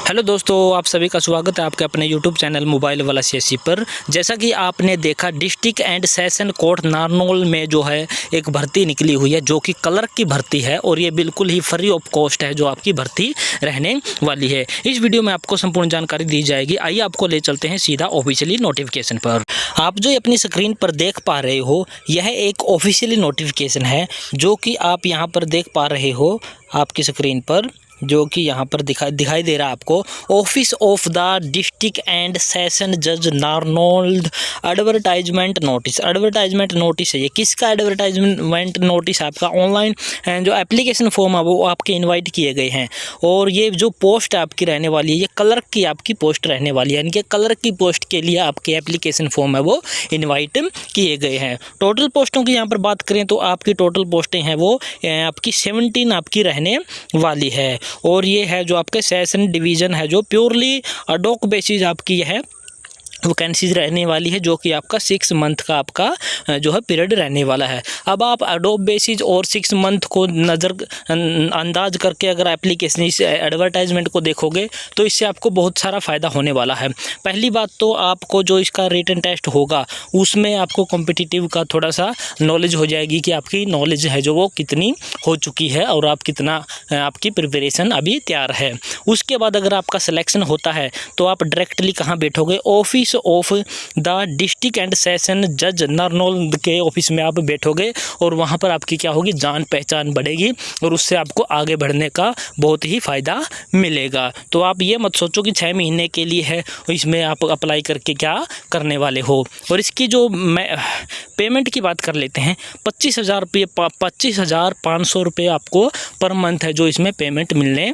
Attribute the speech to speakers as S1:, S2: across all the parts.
S1: Hello दोस्तों, आप सभी का स्वागत है आपके अपने यूट्यूब चैनल मोबाइल वाला सीएससी पर। जैसा कि आपने देखा, district and session court Narnaul में जो है एक भर्ती निकली हुई है जो कि क्लर्क की भर्ती है और ये बिल्कुल ही फ्री ऑफ कॉस्ट है जो आपकी भर्ती रहने वाली है। इस वीडियो में आपको संपूर्ण जानकारी दी जाएगी। आइए आपको ले चलते हैं सीधा ऑफिशियली नोटिफिकेशन पर। आप जो अपनी स्क्रीन पर देख पा रहे हो, यह एक ऑफिशियली नोटिफिकेशन है जो कि आप यहाँ पर देख पा रहे हो आपकी स्क्रीन पर, जो कि यहाँ पर दिखाई दे रहा है आपको। Office of the district and session जज Narnaul advertisement notice. Advertisement notice है ये। किसका एडवर्टाइजमेंट नोटिस? आपका ऑनलाइन जो एप्लीकेशन फॉर्म है वो आपके इनवाइट किए गए हैं। और ये जो पोस्ट आपकी रहने वाली है, ये क्लर्क की आपकी पोस्ट रहने वाली है, यानी कि क्लर्क की पोस्ट के लिए आपके एप्लीकेशन फॉर्म है वो इन्वाइट किए गए हैं। टोटल पोस्टों की यहाँ पर बात करें तो आपकी टोटल पोस्टें हैं वो आपकी 17 आपकी रहने वाली है। और ये है जो आपके सेशन डिवीज़न है जो प्योरली अडॉक बेसिस आपकी है वैकेंसीज रहने वाली है, जो कि आपका 6 मंथ का आपका जो है पीरियड रहने वाला है। अब आप अडोप बेसिस और 6 मंथ को अंदाज करके अगर एप्लीकेशन इस एडवर्टाइजमेंट को देखोगे तो इससे आपको बहुत सारा फ़ायदा होने वाला है। पहली बात तो आपको जो इसका रिटन टेस्ट होगा उसमें आपको कॉम्पिटिटिव का थोड़ा सा नॉलेज हो जाएगी कि आपकी नॉलेज है जो वो कितनी हो चुकी है और आप कितना आपकी प्रिपरेशन अभी तैयार है। उसके बाद अगर आपका सिलेक्शन होता है तो आप डायरेक्टली कहाँ बैठोगे? Office of the district and session जज नारनौल के ऑफिस में आप बैठोगे और वहां पर आपकी क्या होगी, जान पहचान बढ़ेगी और उससे आपको आगे बढ़ने का बहुत ही फ़ायदा मिलेगा। तो आप ये मत सोचो कि 6 महीने के लिए है, इसमें आप अप्लाई करके क्या करने वाले हो। और इसकी जो पेमेंट की बात कर लेते हैं, 25,000 रुपये 25,500 रुपये आपको पर मंथ है जो इसमें पेमेंट मिलने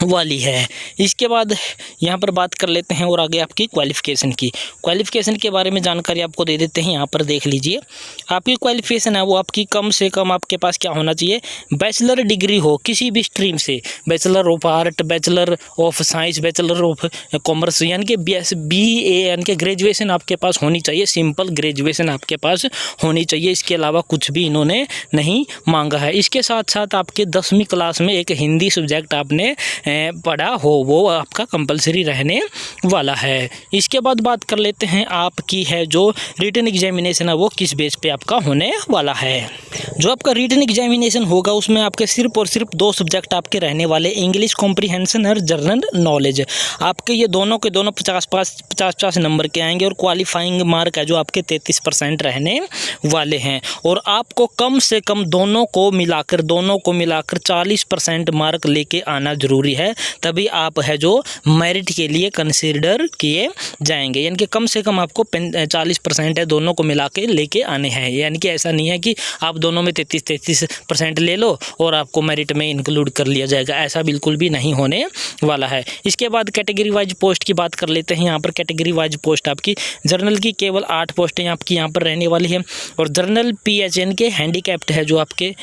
S1: वाली है। इसके बाद यहाँ पर बात कर लेते हैं और आगे आपकी क्वालिफ़िकेशन के बारे में जानकारी आपको दे देते हैं। यहाँ पर देख लीजिए, आपकी क्वालिफ़िकेशन है वो आपकी कम से कम आपके पास क्या होना चाहिए, बैचलर डिग्री हो किसी भी स्ट्रीम से, bachelor of art, bachelor of science, bachelor of commerce, यानी कि BA यानी कि ग्रेजुएशन आपके पास होनी चाहिए। सिंपल ग्रेजुएशन आपके पास होनी चाहिए, इसके अलावा कुछ भी इन्होंने नहीं मांगा है। इसके साथ साथ आपके 10वीं क्लास में एक हिंदी सब्जेक्ट आपने पढ़ा हो, वो आपका कंपलसरी रहने वाला है। इसके बाद बात कर लेते हैं आपकी है जो रिटन एग्जामिनेशन है वो किस बेस पे आपका होने वाला है। जो आपका रिटन एग्जामिनेशन होगा उसमें आपके सिर्फ और सिर्फ 2 सब्जेक्ट आपके रहने वाले, इंग्लिश कॉम्प्रीहेंशन और जनरल नॉलेज। आपके ये दोनों के दोनों 50-50 नंबर के आएंगे और क्वालिफाइंग मार्क है जो आपके 33% रहने वाले हैं। और आपको कम से कम दोनों को मिलाकर 40% मार्क लेके आना जरूरी है, तभी आप है जो मेरिट के लिए कंसीडर किए जाएंगे। यानी कि कम से कम आपको 40% है दोनों को मिला के लेके आने हैं। यानी कि ऐसा नहीं है कि आप दोनों में 33% ले लो और आपको मेरिट में इंक्लूड कर लिया जाएगा, ऐसा बिल्कुल भी नहीं होने वाला है। इसके बाद कैटेगरी वाइज पोस्ट की बात कर लेते हैं। यहाँ पर कैटेगरी वाइज पोस्ट आपकी जनरल की केवल 8 पोस्टें आपकी यहाँ पर रहने वाली है। और जनरल PHN के हैंडीकैप्ड है जो आपके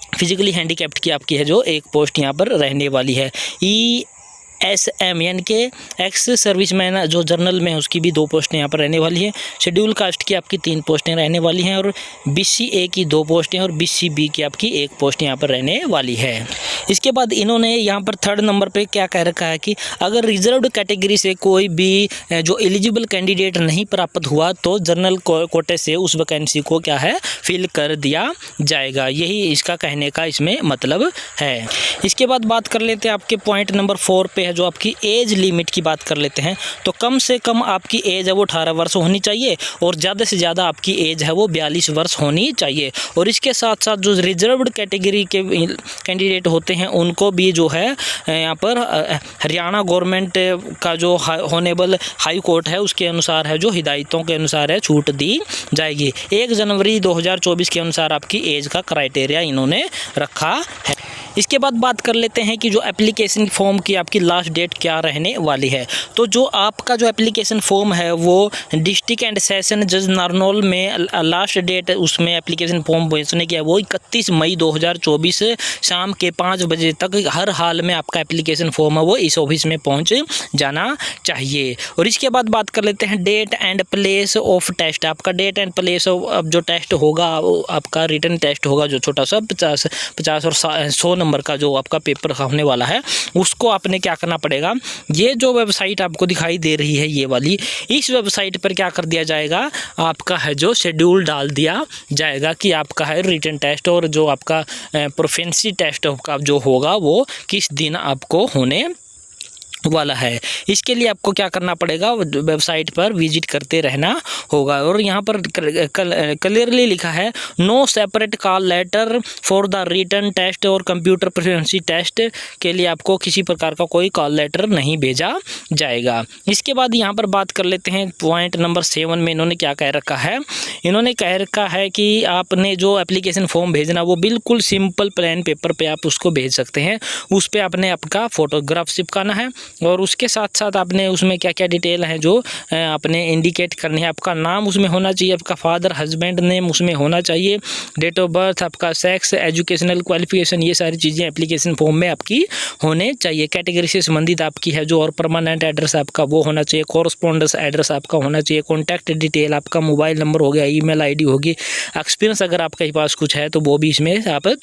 S1: फिजिकली हैंडीकैप्ड की आपकी है जो एक पोस्ट यहाँ पर रहने वाली है। ESM यानी कि एक्स सर्विसमैन जो जर्नल में है उसकी भी 2 पोस्टें यहाँ पर रहने वाली है। शेड्यूल कास्ट की आपकी 3 पोस्टें रहने वाली हैं और BCA की 2 पोस्टें और BCB की आपकी 1 पोस्ट यहाँ पर रहने वाली है। इसके बाद इन्होंने यहाँ पर 3rd नंबर पे क्या कह रखा है कि अगर रिजर्व्ड कैटेगरी से कोई भी जो एलिजिबल कैंडिडेट नहीं प्राप्त हुआ तो जनरल कोटे से उस वैकेंसी को क्या है, फिल कर दिया जाएगा। यही इसका कहने का इसमें मतलब है। इसके बाद बात कर लेते हैं आपके पॉइंट नंबर 4 पे है जो आपकी एज लिमिट की बात कर लेते हैं। तो कम से कम आपकी एज है वो 18 वर्ष होनी चाहिए और ज़्यादा से ज़्यादा आपकी एज है वो 42 वर्ष होनी चाहिए। और इसके साथ साथ जो रिजर्व्ड कैटेगरी के कैंडिडेट होते हैं उनको भी जो है यहाँ पर हरियाणा गवर्नमेंट का जो ऑनरेबल हाई कोर्ट है उसके अनुसार है जो हिदायतों के अनुसार है छूट दी जाएगी। 1 जनवरी 2024 के अनुसार आपकी एज का क्राइटेरिया इन्होंने रखा है। इसके बाद बात कर लेते हैं कि जो एप्लीकेशन फॉर्म की आपकी लास्ट डेट क्या रहने वाली है। तो जो आपका जो एप्लीकेशन फॉर्म है वो डिस्ट्रिक्ट एंड सेशन जज नारनौल में लास्ट डेट उसमें एप्लीकेशन फॉर्म भेजने की है वो 31 मई 2024 शाम के 5 बजे तक हर हाल में आपका एप्लीकेशन फॉर्म है वो इस ऑफिस में पहुंच जाना चाहिए। और इसके बाद बात कर लेते हैं date and place of test. आपका डेट एंड प्लेस ऑफ जो टेस्ट होगा आपका रिटन टेस्ट होगा जो छोटा सा 50 और 100 नंबर का जो आपका पेपर होने वाला है उसको आपने क्या करना पड़ेगा, ये जो वेबसाइट आपको दिखाई दे रही है ये वाली, इस वेबसाइट पर क्या कर दिया जाएगा, आपका है जो शेड्यूल डाल दिया जाएगा कि आपका है रिटन टेस्ट और जो आपका प्रोफिशिएंसी टेस्ट का जो होगा वो किस दिन आपको होने वाला है। इसके लिए आपको क्या करना पड़ेगा, वेबसाइट पर विजिट करते रहना होगा। और यहाँ पर क्लियरली लिखा है no separate call letter for the written test और कंप्यूटर प्रोफिशिएंसी टेस्ट के लिए आपको किसी प्रकार का कोई कॉल लेटर नहीं भेजा जाएगा। इसके बाद यहाँ पर बात कर लेते हैं पॉइंट नंबर 7 में इन्होंने क्या कह रखा है। इन्होंने कह रखा है कि आपने जो एप्लीकेशन फॉर्म भेजना वो बिल्कुल सिंपल प्लेन पेपर पे आप उसको भेज सकते हैं। उस पर आपने आपका फोटोग्राफ चिपकाना है और उसके साथ साथ आपने उसमें क्या क्या डिटेल है जो आपने इंडिकेट करनी है। आपका नाम उसमें होना चाहिए, आपका फादर हस्बैंड नेम उसमें होना चाहिए, डेट ऑफ बर्थ, आपका सेक्स, एजुकेशनल क्वालिफिकेशन, ये सारी चीज़ें एप्लीकेशन फॉर्म में आपकी होने चाहिए। कैटेगरी से संबंधित आपकी है जो और परमानेंट एड्रेस आपका वो होना चाहिए, कॉरस्पॉन्डेंस एड्रेस आपका होना चाहिए, कॉन्टैक्ट डिटेल आपका मोबाइल नंबर हो गया, ईमेल आईडी होगी, एक्सपीरियंस अगर आपके पास कुछ है तो वो भी इसमें आप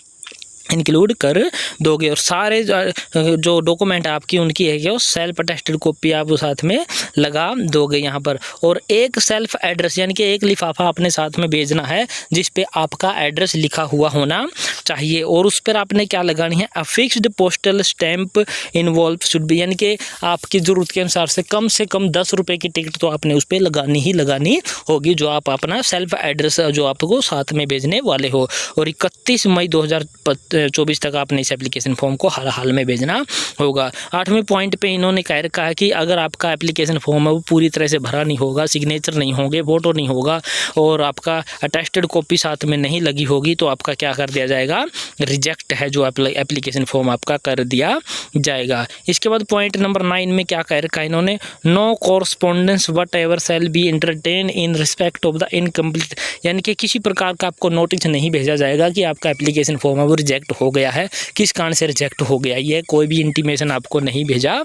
S1: इंक्लूड कर दोगे। और सारे जो डॉक्यूमेंट आपकी उनकी है कि सेल्फ अटेस्टेड कॉपी आप साथ में लगा दोगे यहाँ पर। और एक सेल्फ एड्रेस यानी कि एक लिफाफा अपने साथ में भेजना है जिस पे आपका एड्रेस लिखा हुआ होना चाहिए। और उस पर आपने क्या लगानी है, affixed postal stamp involve should be, यानी कि आपकी ज़रूरत के अनुसार से कम 10 रुपये की टिकट तो आपने उस पर लगानी होगी जो आप अपना सेल्फ एड्रेस जो आपको साथ में भेजने वाले हो। और 31 मई 2024 तक आपने इस एप्लीकेशन फॉर्म को हर हाल में भेजना होगा। 8वें पॉइंट पे इन्होंने कह रखा है कि अगर आपका एप्लीकेशन फॉर्म है वो पूरी तरह से भरा नहीं होगा, सिग्नेचर नहीं होंगे, फोटो नहीं होगा और आपका अटेस्टेड कॉपी साथ में नहीं लगी होगी तो आपका क्या कर दिया जाएगा, रिजेक्ट है जो एप्लीकेशन फॉर्म आपका कर दिया जाएगा। इसके बाद पॉइंट नंबर 9 में क्या कह रखा है इन्होंने, no correspondence whatever shall be entertain in respect of the incomplete, यानी कि किसी प्रकार का आपको नोटिस नहीं भेजा जाएगा कि आपका एप्लीकेशन फॉर्म है वो रिजेक्ट हो गया है, किस कारण से रिजेक्ट हो गया, ये कोई भी इंटीमेशन आपको नहीं भेजा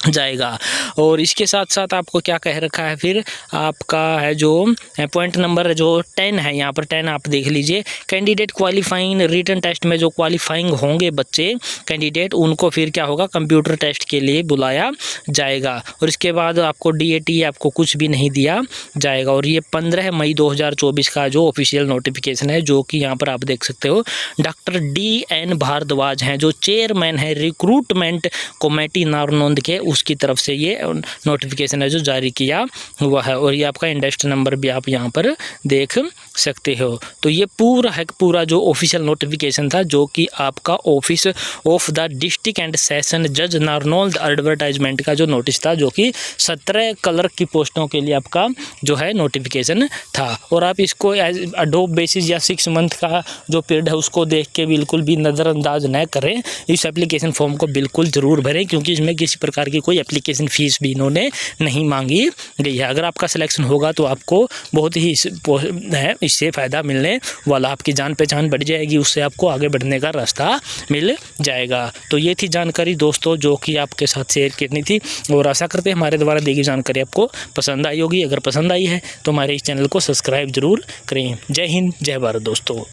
S1: जाएगा। और इसके साथ साथ आपको क्या कह रखा है, फिर आपका है जो पॉइंट नंबर जो 10 है, यहाँ पर 10 आप देख लीजिए, कैंडिडेट क्वालिफाइंग रिटन टेस्ट में जो क्वालिफाइंग होंगे बच्चे कैंडिडेट उनको फिर क्या होगा, कंप्यूटर टेस्ट के लिए बुलाया जाएगा। और इसके बाद आपको DAT आपको कुछ भी नहीं दिया जाएगा। और ये 15 मई 2024 का जो ऑफिशियल नोटिफिकेशन है जो कि यहाँ पर आप देख सकते हो, डॉक्टर DN भारद्वाज हैं जो चेयरमैन है रिक्रूटमेंट कमेटी नारनौंद के, उसकी तरफ से ये नोटिफिकेशन है जो जारी किया हुआ है। और ये आपका इंडस्ट्री नंबर भी आप यहाँ पर देख सकते हो। तो ये पूरा जो ऑफिशियल नोटिफिकेशन था जो कि आपका office of the district and session जज नारनौल एडवर्टाइजमेंट का जो नोटिस था जो कि 17 क्लर्क की पोस्टों के लिए आपका जो है नोटिफिकेशन था। और आप इसको एज अडोप बेसिस या 6 मंथ का जो पीरियड है उसको देख के बिल्कुल भी नज़रअंदाज न करें, इस एप्लीकेशन फॉर्म को बिल्कुल ज़रूर भरें क्योंकि इसमें किसी प्रकार की कोई एप्लीकेशन फ़ीस भी इन्होंने नहीं मांगी गई है। अगर आपका सिलेक्शन होगा तो आपको बहुत ही इससे फ़ायदा मिलने वाला, आपकी जान पहचान बढ़ जाएगी, उससे आपको आगे बढ़ने का रास्ता मिल जाएगा। तो ये थी जानकारी दोस्तों जो कि आपके साथ शेयर करनी थी और आशा करते हैं हमारे द्वारा दी गई जानकारी आपको पसंद आई होगी। अगर पसंद आई है तो हमारे इस चैनल को सब्सक्राइब जरूर करें। जय हिंद, जय भारत दोस्तों।